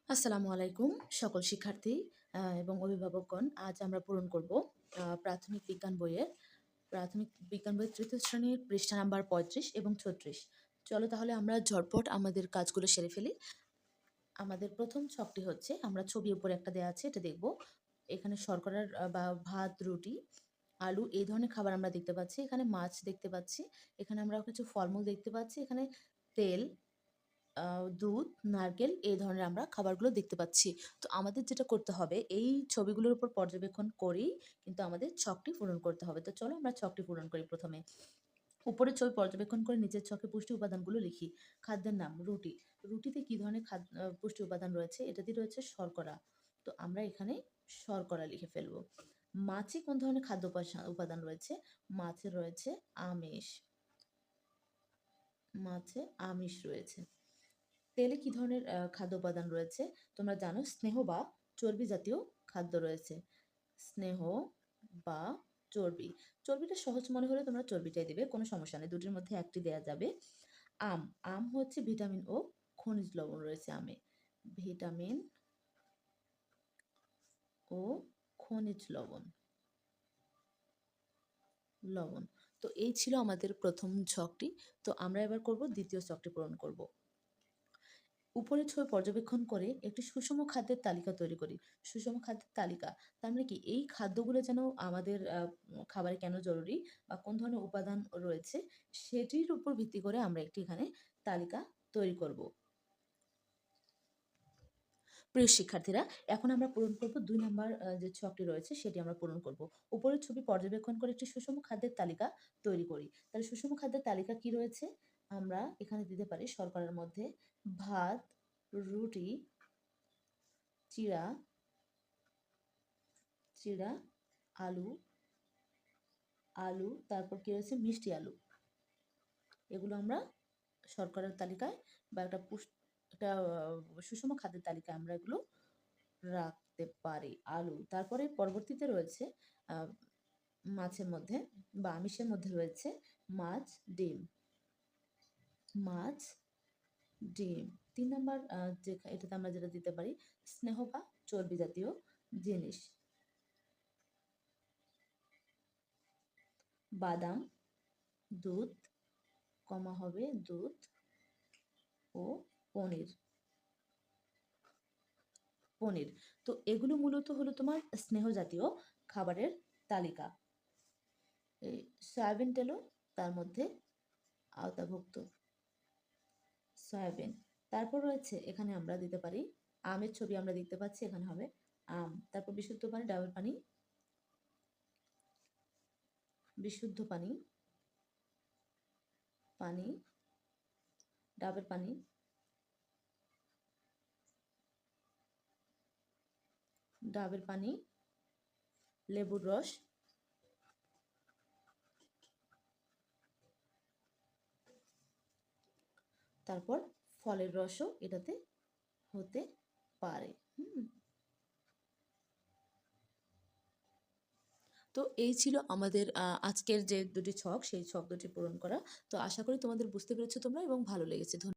আসসালামু আলাইকুম সকল শিক্ষার্থী এবং অভিভাবকগণ। আজ আমরা পূরণ করব প্রাথমিক বিজ্ঞান বইয়ের তৃতীয় শ্রেণীর পৃষ্ঠা নাম্বার 35 এবং 36। চলো তাহলে আমরা ঝটপট আমাদের কাজগুলো সেরে ফেলি। আমাদের প্রথম ছকটি হচ্ছে, আমরা ছবি উপরে একটা দেয়া আছে এটা দেখব। এখানে শর্করার বা ভাত, রুটি, আলু এই ধরনের খাবার আমরা দেখতে পাচ্ছি। এখানে মাছ দেখতে পাচ্ছি। এখানে আমরা কিছু ফলমূল দেখতে পাচ্ছি। এখানে তেল, দুধ, নারকেল এই ধরনের আমরা খাবারগুলো দেখতে পাচ্ছি। তো আমাদের যেটা করতে হবে, এই ছবিগুলোর উপর পর্যবেক্ষণ করেই কিন্তু আমাদের ছকটি পূরণ করতে হবে। তো চলো আমরা ছকটি পূরণ করি প্রথমে। উপরের ছবি পর্যবেক্ষণ করে নিচের ছকে পুষ্টি উপাদানগুলো লিখি। খাদ্যের নাম রুটি। রুটিতে কি ধরনের পুষ্টি উপাদান রয়েছে? এটাতে রয়েছে শর্করা। তো আমরা এখানে শর্করা লিখে ফেলবো। মাছে কোন ধরনের খাদ্য উপাদান রয়েছে? মাছে রয়েছে আমিষ। মাছে আমিষ রয়েছে। তেলে কি ধরনের খাদ্য উপাদান রয়েছে? তোমরা জানো স্নেহ বা চর্বি জাতীয় খাদ্য রয়েছে। স্নেহ বা চর্বি। চর্বিটা সহজ মনে হলে তোমরা চর্বিটাই দেবে, কোনো সমস্যা নেই, দুটির মধ্যে একটি দেয়া যাবে। আম। আম হচ্ছে ভিটামিন ও খনিজ লবণ রয়েছে আমে। ভিটামিন ও খনিজ লবণ। তো এই ছিল আমাদের প্রথম ছকটি। তো আমরা এবার করব দ্বিতীয় ছকটি পূরণ করব। উপরের ছবি পর্যবেক্ষণ করে একটি সুষম খাদ্যের তালিকা তৈরি করি। সুষম খাদ্যের তালিকা তার মানে কি, এই খাদ্যগুলো যেন আমাদের খাবারে কেন জরুরি বা কোন ধরনের উপাদান রয়েছে সেটির উপর ভিত্তি করে আমরা একটি এখানে তালিকা তৈরি করব। প্রিয় শিক্ষার্থীরা, এখন আমরা পূরণ করব ২ নম্বর যে ছকটি রয়েছে সেটি আমরা পূরণ করব। উপরের ছবি পর্যবেক্ষণ করে একটি সুষম খাদ্যের তালিকা তৈরি করি। তাহলে সুষম খাদ্যের তালিকা কি রয়েছে? আমরা এখানে দিতে পারি শর্করার মধ্যে ভাত, রুটি, চিড়া, আলু, তারপর কি রয়েছে মিষ্টি আলু। এগুলো আমরা শর্করার তালিকায় বা একটা সুষম খাদ্যের তালিকায় আমরা এগুলো রাখতে পারি। আলু, তারপরে পরবর্তীতে রয়েছে মাছের মধ্যে বা আমিষের মধ্যে রয়েছে মাছ, ডিম। মাছ, ডিম। ৩ নম্বর এটাতে আমরা যেটা দিতে পারি স্নেহ বা চর্বি জাতীয় জিনিস। বাদাম, দুধ, দুধ ও পনির। তো এগুলো মূলত হলো তোমার স্নেহ জাতীয় খাবারের তালিকা। এই সয়াবিন তেলও তার মধ্যে আওতাভুক্ত। সয়াবিন। তারপর রয়েছে এখানে আমরা দিতে পারি আমের ছবি, আমরা দেখতে পাচ্ছি এখানে হবে আম। তারপর বিশুদ্ধ পানি, ডাবের পানি, বিশুদ্ধ পানি, ডাবের পানি, লেবুর রস, তারপর ফলের রসও এটাতে হতে পারে। তো এই ছিল আমাদের আজকের যে দুটি ছক, সেই ছক দুটি পূরণ করা। তো আশা করি তোমাদের বুঝতে পেরেছো তোমরা এবং ভালো লেগেছে। ধন্যবাদ।